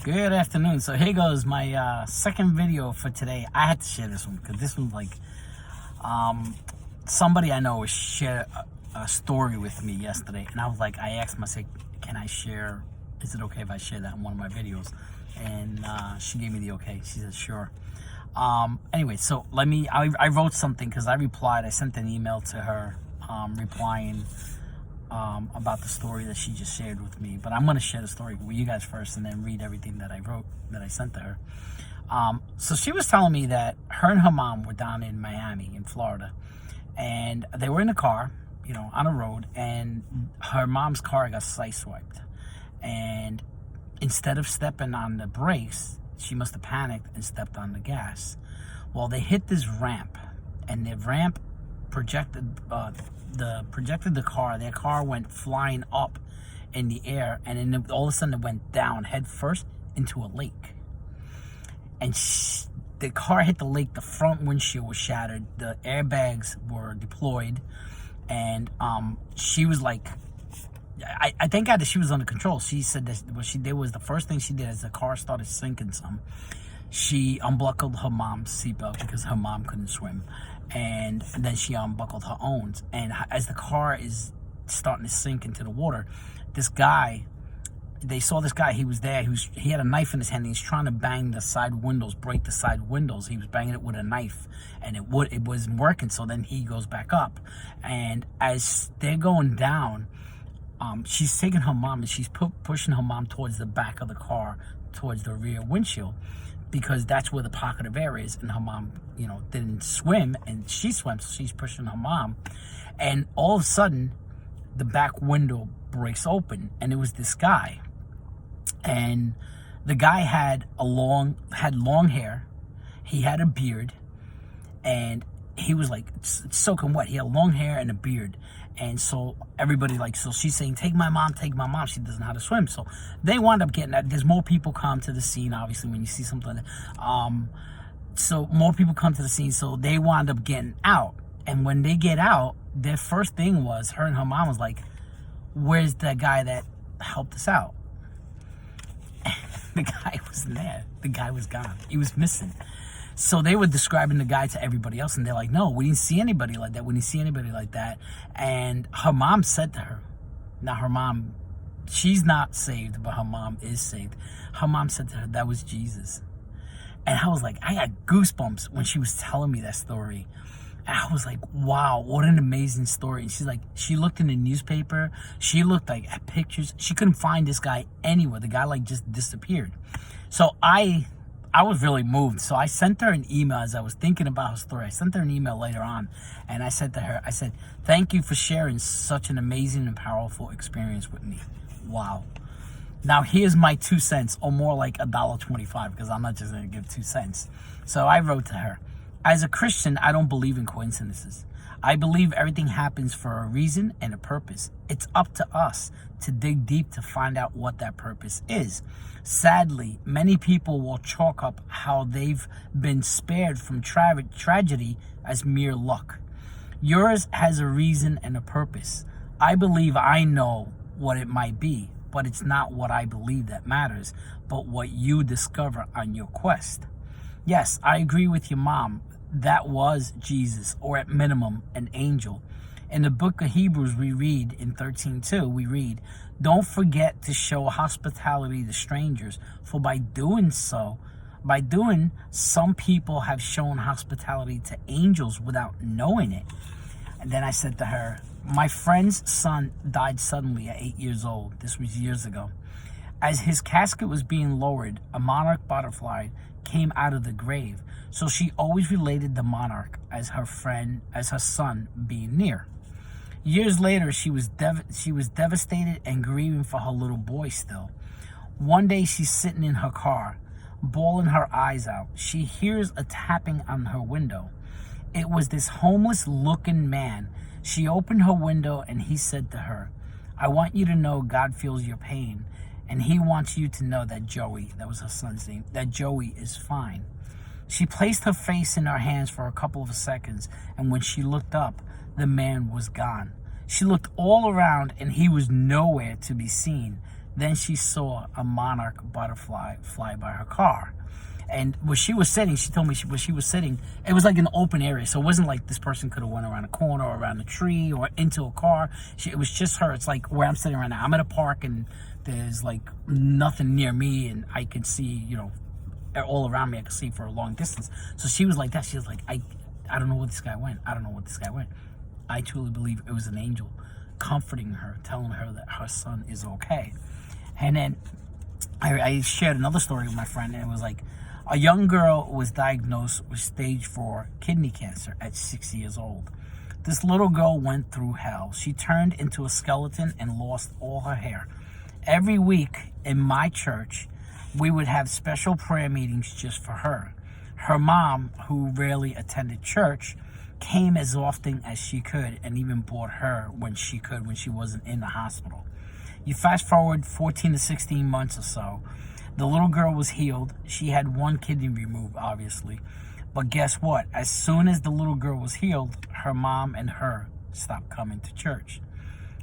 Good afternoon. So here goes my second video for today. I had to share this one because this was like somebody I know shared a story with me yesterday, and I was like, I asked myself, can I share? Is it okay if I share that in one of my videos? And she gave me the okay. She said sure. Anyway, so I wrote something because I replied. I sent an email to her replying about the story that she just shared with me. But I'm going to share the story with you guys first and then read everything that I wrote, that I sent to her. So she was telling me that her and her mom were down in Miami, in Florida. And they were in a car, on a road. And her mom's car got sideswiped. And instead of stepping on the brakes, she must have panicked and stepped on the gas. Well, they hit this ramp. And the ramp projected the car. Their car went flying up in the air, and then all of a sudden it went down head first into a lake. And the car hit the lake. The front windshield was shattered. The airbags were deployed, and she was like, I thank God that she was under control. She said that what she did was, the first thing she did as the car started sinking some, she unbuckled her mom's seatbelt because her mom couldn't swim. And then she unbuckled her own. And as the car is starting to sink into the water, they saw this guy. He was there. He had a knife in his hand. He's trying to bang the side windows, break the side windows. He was banging it with a knife, and it wasn't working. So then he goes back up. And as they're going down, she's taking her mom and she's pushing her mom towards the back of the car, towards the rear windshield, because that's where the pocket of air is. And her mom, didn't swim, and she swam, so she's pushing her mom. And all of a sudden, the back window breaks open, and it was this guy. And the guy had long hair. He had a beard, and he was like soaking wet. He had long hair and a beard. And so everybody so she's saying, take my mom. She doesn't know how to swim. So they wound up getting that. There's more people come to the scene, obviously, when you see something like that. So more people come to the scene. So they wound up getting out. And when they get out, their first thing was, her and her mom was like, where's the guy that helped us out? The guy wasn't there. The guy was gone. He was missing. So they were describing the guy to everybody else, and they're like, no, we didn't see anybody like that. We didn't see anybody like that. And her mom said to her, now her mom, she's not saved, but her mom is saved. Her mom said to her, that was Jesus. And I was like, I got goosebumps when she was telling me that story. And I was like, wow, what an amazing story. And she's like, she looked in the newspaper. She looked at pictures. She couldn't find this guy anywhere. The guy just disappeared. So I was really moved. So I sent her an email as I was thinking about her story. I sent her an email later on, and I said to her, I said, thank you for sharing such an amazing and powerful experience with me. Wow. Now here's my 2 cents, or more like $1.25, because I'm not just going to give 2 cents. So I wrote to her, as a Christian, I don't believe in coincidences. I believe everything happens for a reason and a purpose. It's up to us to dig deep to find out what that purpose is. Sadly, many people will chalk up how they've been spared from tragedy as mere luck. Yours has a reason and a purpose. I believe I know what it might be, but it's not what I believe that matters, but what you discover on your quest. Yes, I agree with your mom. That was Jesus, or at minimum, an angel. In the book of Hebrews, we read in 13:2, we read, don't forget to show hospitality to strangers, for by doing, some people have shown hospitality to angels without knowing it. And then I said to her, my friend's son died suddenly at 8 years old. This was years ago. As his casket was being lowered, a monarch butterfly came out of the grave. So she always related the monarch as her son being near. Years later, she was devastated and grieving for her little boy still. One day, she's sitting in her car, bawling her eyes out. She hears a tapping on her window. It was this homeless-looking man. She opened her window, and he said to her, I want you to know God feels your pain, and he wants you to know that Joey, that was her son's name, that Joey is fine. She placed her face in her hands for a couple of seconds, and when she looked up, the man was gone. She looked all around, and he was nowhere to be seen. Then she saw a monarch butterfly fly by her car. And where she was sitting, she told me where she was sitting, it was like an open area. So it wasn't like this person could have went around a corner or around a tree or into a car. It was just her. It's like where I'm sitting right now. I'm at a park and there's like nothing near me, and I can see, all around me. I can see for a long distance. So she was like that. She was like, I don't know where this guy went. I don't know where this guy went. I truly believe it was an angel comforting her, telling her that her son is okay. And then I shared another story with my friend, and it was like, a young girl was diagnosed with stage 4 kidney cancer at 6 years old. This little girl went through hell. She turned into a skeleton and lost all her hair. Every week in my church, we would have special prayer meetings just for her. Her mom, who rarely attended church, came as often as she could and even brought her when she could, when she wasn't in the hospital. You fast forward 14 to 16 months or so, the little girl was healed. She had one kidney removed, obviously. But guess what? As soon as the little girl was healed, her mom and her stopped coming to church.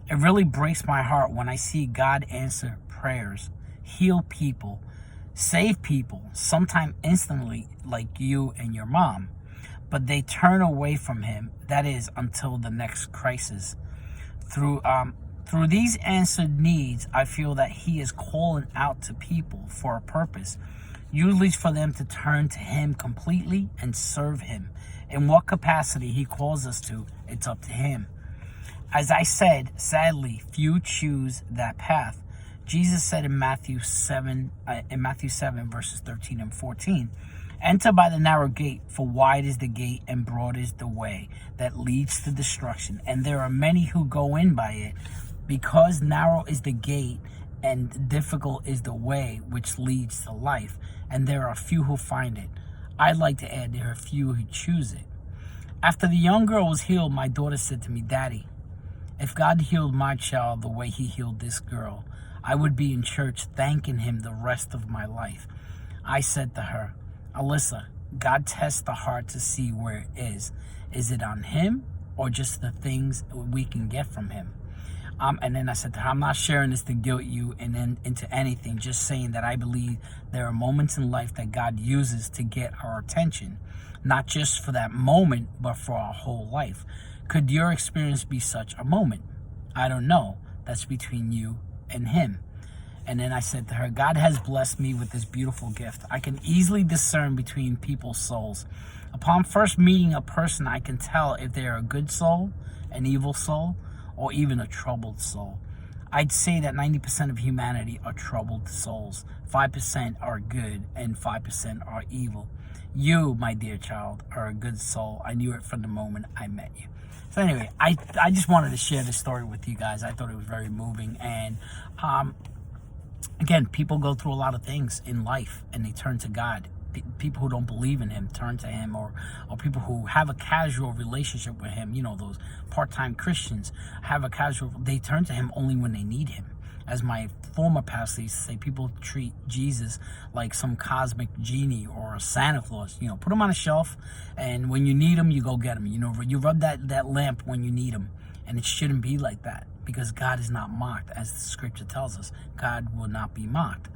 It really breaks my heart when I see God answer prayers, heal people, save people, sometimes instantly, like you and your mom. But they turn away from him, that is, until the next crisis. Through these answered needs, I feel that he is calling out to people for a purpose, usually for them to turn to him completely and serve him. In what capacity he calls us to, it's up to him. As I said, sadly, few choose that path. Jesus said in Matthew 7, verses 13 and 14, "Enter by the narrow gate, for wide is the gate and broad is the way that leads to destruction, and there are many who go in by it. Because narrow is the gate and difficult is the way which leads to life, and there are few who find it." I'd like to add, there are few who choose it. After the young girl was healed, my daughter said to me, "Daddy, if God healed my child the way he healed this girl, I would be in church thanking him the rest of my life." I said to her, "Alyssa, God tests the heart to see where it is. Is it on him or just the things we can get from him?" And then I said to her, "I'm not sharing this to guilt you into anything, just saying that I believe there are moments in life that God uses to get our attention, not just for that moment, but for our whole life. Could your experience be such a moment? I don't know. That's between you and him." And then I said to her, "God has blessed me with this beautiful gift. I can easily discern between people's souls. Upon first meeting a person, I can tell if they are a good soul, an evil soul, or even a troubled soul. I'd say that 90% of humanity are troubled souls. 5% are good and 5% are evil. You, my dear child, are a good soul. I knew it from the moment I met you." So anyway, I just wanted to share this story with you guys. I thought it was very moving. And again, people go through a lot of things in life and they turn to God. People who don't believe in him turn to him, or people who have a casual relationship with him, those part-time Christians they turn to him only when they need him. As my former pastor used to say, people treat Jesus like some cosmic genie or a Santa Claus. Put him on a shelf, and when you need him, you go get him. You rub that lamp when you need him, and it shouldn't be like that, because God is not mocked, as the scripture tells us. God will not be mocked.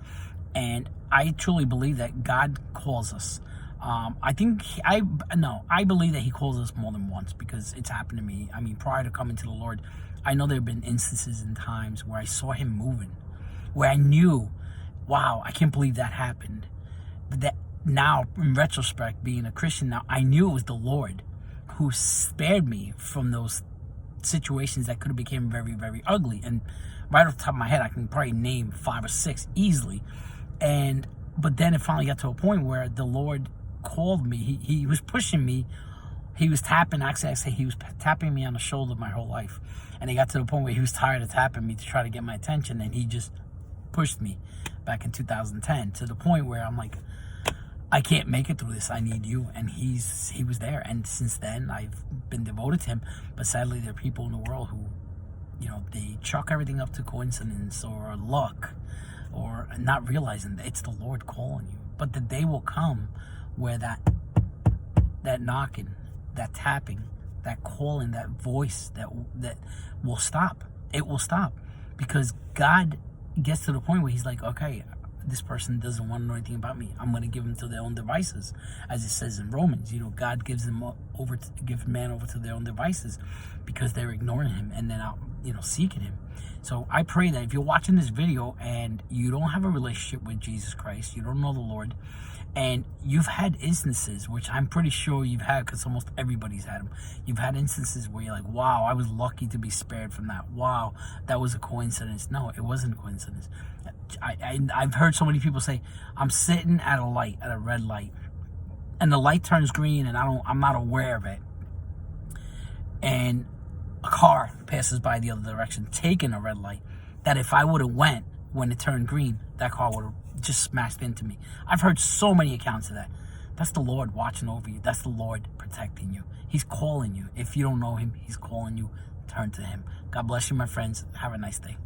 And I truly believe that God calls us. I believe that he calls us more than once, because it's happened to me. I mean, prior to coming to the Lord, I know there have been instances and times where I saw him moving, where I knew, wow, I can't believe that happened. But that now, in retrospect, being a Christian now, I knew it was the Lord who spared me from those situations that could have become very, very ugly. And right off the top of my head, I can probably name 5 or 6 easily. But then it finally got to a point where the Lord called me. He was pushing me. He was tapping. Actually, I say he was tapping me on the shoulder my whole life. And it got to the point where he was tired of tapping me to try to get my attention, and he just pushed me back in 2010 to the point where I'm like, I can't make it through this. I need you. And he was there. And since then, I've been devoted to him. But sadly, there are people in the world who, they chalk everything up to coincidence or luck, or not realizing that it's the Lord calling you. But the day will come where that knocking, that tapping, that calling, that voice that will stop. It will stop, because God gets to the point where he's like, okay, this person doesn't want to know anything about me. I'm going to give them to their own devices, as it says in Romans. God gives them gives man over to their own devices because they're ignoring him and they're not, seeking him. So I pray that if you're watching this video and you don't have a relationship with Jesus Christ, you don't know the Lord, and you've had instances, which I'm pretty sure you've had, because almost everybody's had them. You've had instances where you're like, wow, I was lucky to be spared from that. Wow, that was a coincidence. No, it wasn't a coincidence. I've heard so many people say, I'm sitting at a red light, and the light turns green, and I'm not aware of it. And a car passes by the other direction, taking a red light, that if I would have went when it turned green, that car would have just smashed into me. I've heard so many accounts of that. That's the Lord watching over you. That's the Lord protecting you. He's calling you. If you don't know him, he's calling you. Turn to him. God bless you, my friends. Have a nice day.